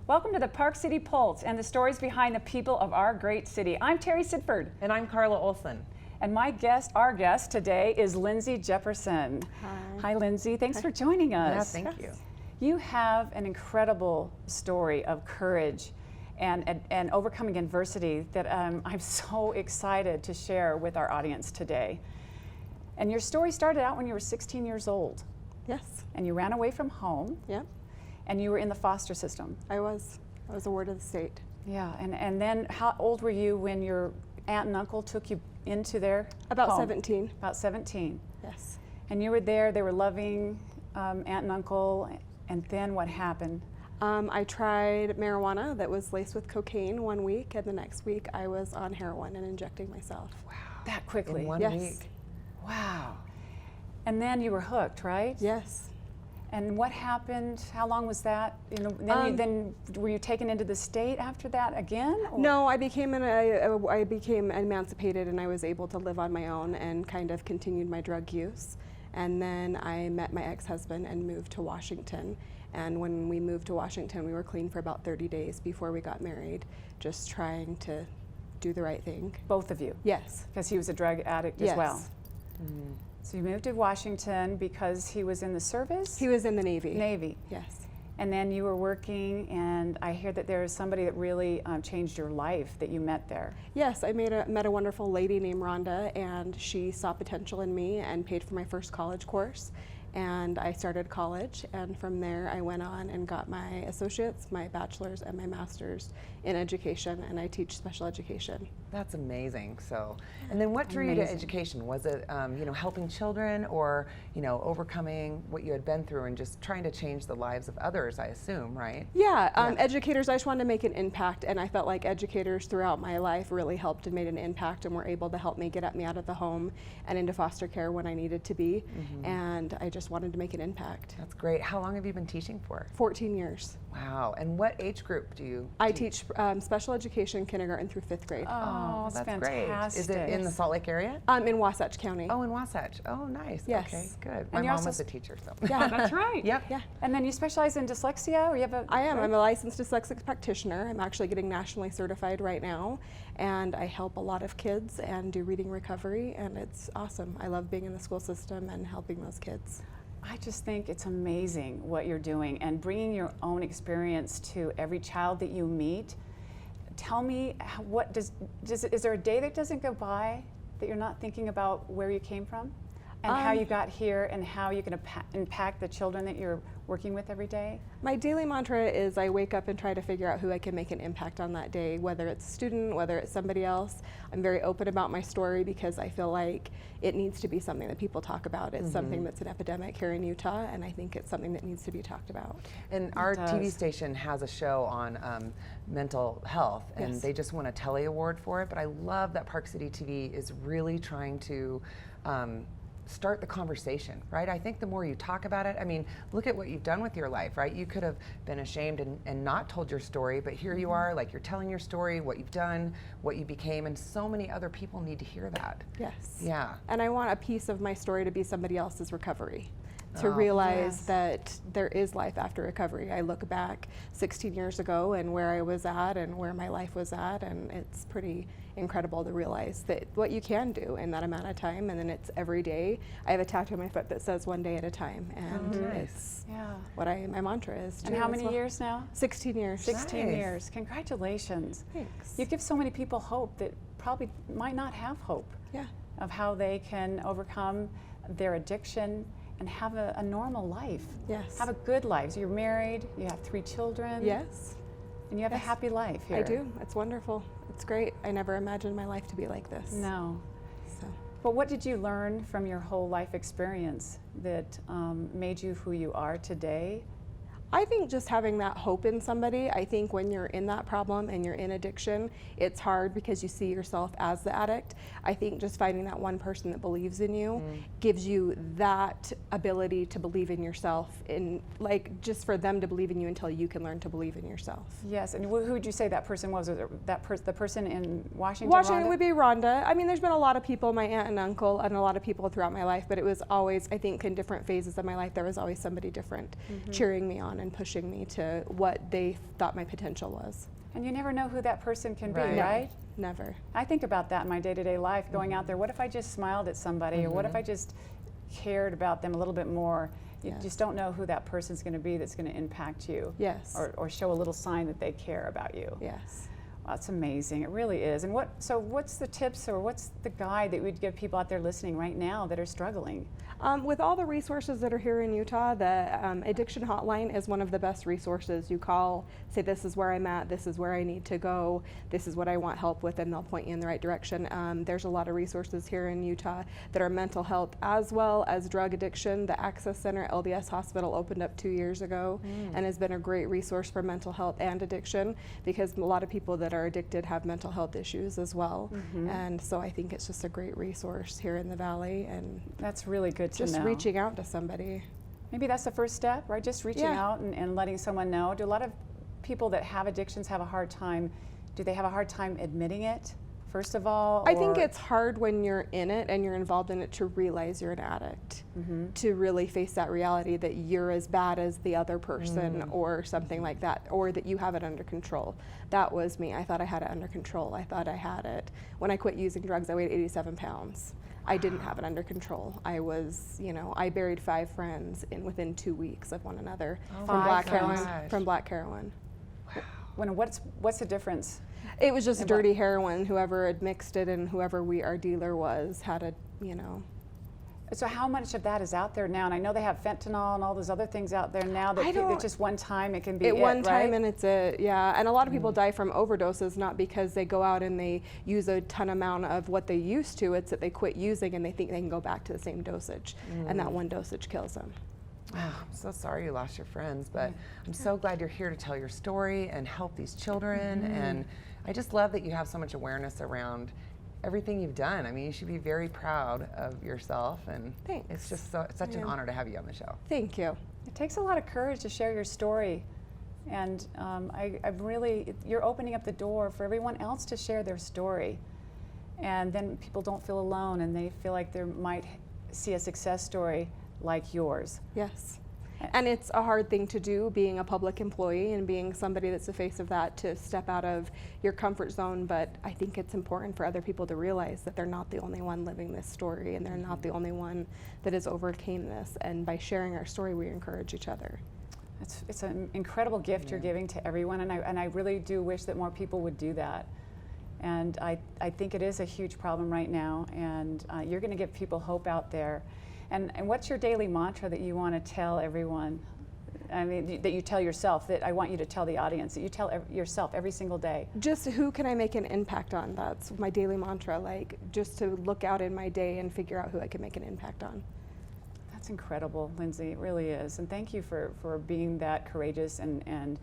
Welcome to the Park City Pulse and the stories behind the people of our great city. I'm Terry Sidford. And I'm Carla Olson. And our guest today is Lindsay Jepperson. Hi. Hi, Lindsay. Thanks for joining us. Yeah, thank you. You have an incredible story of courage and overcoming adversity that I'm so excited to share with our audience today. And your story started out when you were 16 years old. Yes. And you ran away from home. Yep. And you were in the foster system. I was a ward of the state. Yeah, and then how old were you when your aunt and uncle took you into their About home? 17. About 17. Yes. And you were there, they were loving aunt and uncle, and then what happened? I tried marijuana that was laced with cocaine 1 week, and the next week I was on heroin and injecting myself. Wow. That quickly? In 1 Yes. week? Wow. And then you were hooked, right? Yes. And what happened? How long was that? You know, then were you taken into the state after that again? Or? No, I became emancipated, and I was able to live on my own and kind of continued my drug use. And then I met my ex-husband and moved to Washington. And when we moved to Washington, we were clean for about 30 days before we got married, just trying to do the right thing. Both of you? Yes. Because he was a drug addict as Yes. well? So you moved to Washington because he was in the service? He was in the Navy. Navy. Yes. And then you were working, and I hear that there was somebody that really changed your life that you met there. Yes, I met a wonderful lady named Rhonda, and she saw potential in me and paid for my first college course. And I started college, and from there I went on and got my associates, my bachelor's, and my master's in education, and I teach special education. That's amazing. So, and then what drew you to education? Was it, helping children, or, overcoming what you had been through and just trying to change the lives of others, I assume, right? Yeah, educators, I just wanted to make an impact, and I felt like educators throughout my life really helped and made an impact and were able to help me get me out of the home and into foster care when I needed to be, and I just wanted to make an impact. That's great. How long have you been teaching for? 14 years. Wow. And what age group do you I teach special education, kindergarten through 5th grade. Oh, that's fantastic. great. Is it in the Salt Lake area? In Wasatch County. Oh, in Wasatch. Oh, nice. Yes. Okay, good. And My mom was a teacher, so. Yeah, that's right. Yep. Yeah. And then you specialize in dyslexia, or you have a... I am. I'm a licensed dyslexic practitioner. I'm actually getting nationally certified right now, and I help a lot of kids and do reading recovery, and it's awesome. I love being in the school system and helping those kids. I just think it's amazing what you're doing and bringing your own experience to every child that you meet. Tell me, is there a day that doesn't go by that you're not thinking about where you came from and how you got here and how you can impact the children that you're working with every day? My daily mantra is I wake up and try to figure out who I can make an impact on that day, whether it's a student, whether it's somebody else. I'm very open about my story because I feel like it needs to be something that people talk about. It's something that's an epidemic here in Utah, and I think it's something that needs to be talked about. And our TV station has a show on mental health, and they just won a Telly Award for it, but I love that Park City TV is really trying to start the conversation, right? I think the more you talk about it, I mean, look at what you've done with your life, right? You could have been ashamed and not told your story, but here you are, like, you're telling your story, what you've done, what you became, and so many other people need to hear that. Yes. Yeah. And I want a piece of my story to be somebody else's recovery. To realize that there is life after recovery. I look back 16 years ago and where I was at and where my life was at, and it's pretty incredible to realize that what you can do in that amount of time, and then it's every day. I have a tattoo on my foot that says 1 day at a time, and it's what my mantra is too. And how many years now? 16 years. 16 years. Congratulations. Thanks. You give so many people hope that probably might not have hope of how they can overcome their addiction and have a normal life. Yes. Have a good life. So you're married, you have 3 children. Yes. And you have a happy life here. I do. It's wonderful. It's great. I never imagined my life to be like this. No. So. But what did you learn from your whole life experience that made you who you are today? I think just having that hope in somebody, I think when you're in that problem and you're in addiction, it's hard because you see yourself as the addict. I think just finding that one person that believes in you gives you that ability to believe in yourself, and like just for them to believe in you until you can learn to believe in yourself. Yes, and who would you say that person was? Was it the person in Washington? Washington Rhonda? would be Rhonda. I mean, there's been a lot of people, my aunt and uncle, and a lot of people throughout my life, but it was always, I think, in different phases of my life, there was always somebody different cheering me on and pushing me to what they thought my potential was. And you never know who that person can Right. be, right? Never. I think about that in my day-to-day life, going out there. What if I just smiled at somebody, or what if I just cared about them a little bit more? You Yes. just don't know who that person's going to be that's going to impact you, Yes. or show a little sign that they care about you. Yes. Well, that's amazing. It really is. And what's the tips, or what's the guide that we'd give people out there listening right now that are struggling? With all the resources that are here in Utah, the addiction hotline is one of the best resources. You call, say, this is where I'm at, this is where I need to go, this is what I want help with, and they'll point you in the right direction. There's a lot of resources here in Utah that are mental health as well as drug addiction. The Access Center, LDS Hospital, opened up 2 years ago and has been a great resource for mental health and addiction, because a lot of people that are addicted have mental health issues as well. And so I think it's just a great resource here in the Valley, and That's really good to just know. reaching out to somebody. Maybe that's the first step, right? Just reaching out and letting someone know. Do a lot of people that have addictions have a hard time, do they have a hard time admitting it, first of all? I think or- it's hard when you're in it and you're involved in it to realize you're an addict, to really face that reality that you're as bad as the other person or something like that, or that you have it under control. That was me. I thought I had it under control. I thought I had it. When I quit using drugs, I weighed 87 pounds. I didn't have it under control. I was, I buried 5 friends within 2 weeks of one another from black heroin. From black heroin. What's the difference? It was just dirty heroin. Whoever had mixed it and whoever our dealer was had a, So how much of that is out there now? And I know they have fentanyl and all those other things out there now that it's just one time it can be At one time, right? and it's and a lot of people die from overdoses, not because they go out and they use a ton amount of what they used to. It's that they quit using and they think they can go back to the same dosage, and that one dosage kills them. Oh, I'm so sorry you lost your friends, but I'm so glad you're here to tell your story and help these children. And I just love that you have so much awareness around everything you've done. I mean, you should be very proud of yourself, and Thanks. it's just such an honor to have you on the show. Thank you. It takes a lot of courage to share your story. And you're opening up the door for everyone else to share their story. And then people don't feel alone, and they feel like they might see a success story like yours. Yes. And it's a hard thing to do, being a public employee and being somebody that's the face of that, to step out of your comfort zone. But I think it's important for other people to realize that they're not the only one living this story, and they're not the only one that has overcame this. And by sharing our story, we encourage each other. It's an incredible gift you're giving to everyone, and I really do wish that more people would do that. And I think it is a huge problem right now, and you're going to give people hope out there. And what's your daily mantra that you want to tell everyone? I mean, that you tell yourself, that I want you to tell the audience, that you tell yourself every single day? Just who can I make an impact on? That's my daily mantra, like just to look out in my day and figure out who I can make an impact on. That's incredible, Lindsay, it really is. And thank you for being that courageous and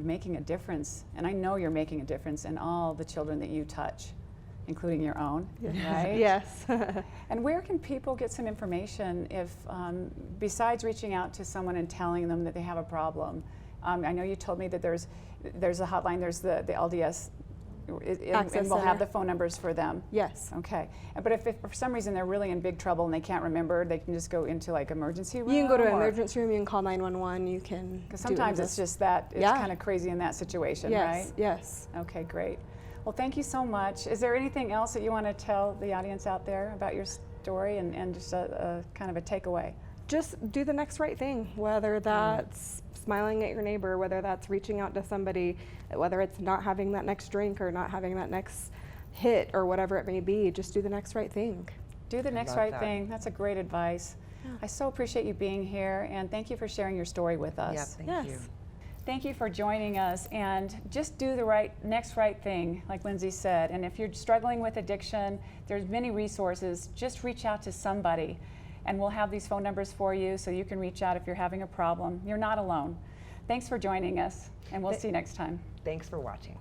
making a difference. And I know you're making a difference in all the children that you touch, including your own, right? Yes. And where can people get some information if, besides reaching out to someone and telling them that they have a problem? I know you told me that there's a hotline, there's the LDS, and we'll have the phone numbers for them. Yes. Okay. But if for some reason they're really in big trouble and they can't remember, they can just go into like emergency room? You can go to an emergency room, you can call 911, you can. Because sometimes it's just that, it's kind of crazy in that situation, right? Yes. Okay, great. Well, thank you so much. Is there anything else that you want to tell the audience out there about your story and just a kind of a takeaway? Just do the next right thing, whether that's smiling at your neighbor, whether that's reaching out to somebody, whether it's not having that next drink or not having that next hit or whatever it may be. Just do the next right thing. Do the next right thing. That's a great advice. Yeah. I so appreciate you being here, and thank you for sharing your story with us. Yeah, thank you. Thank you for joining us, and just do the next right thing, like Lindsay said. And if you're struggling with addiction, there's many resources. Just reach out to somebody, and we'll have these phone numbers for you so you can reach out if you're having a problem. You're not alone. Thanks for joining us, and we'll see you next time. Thanks for watching.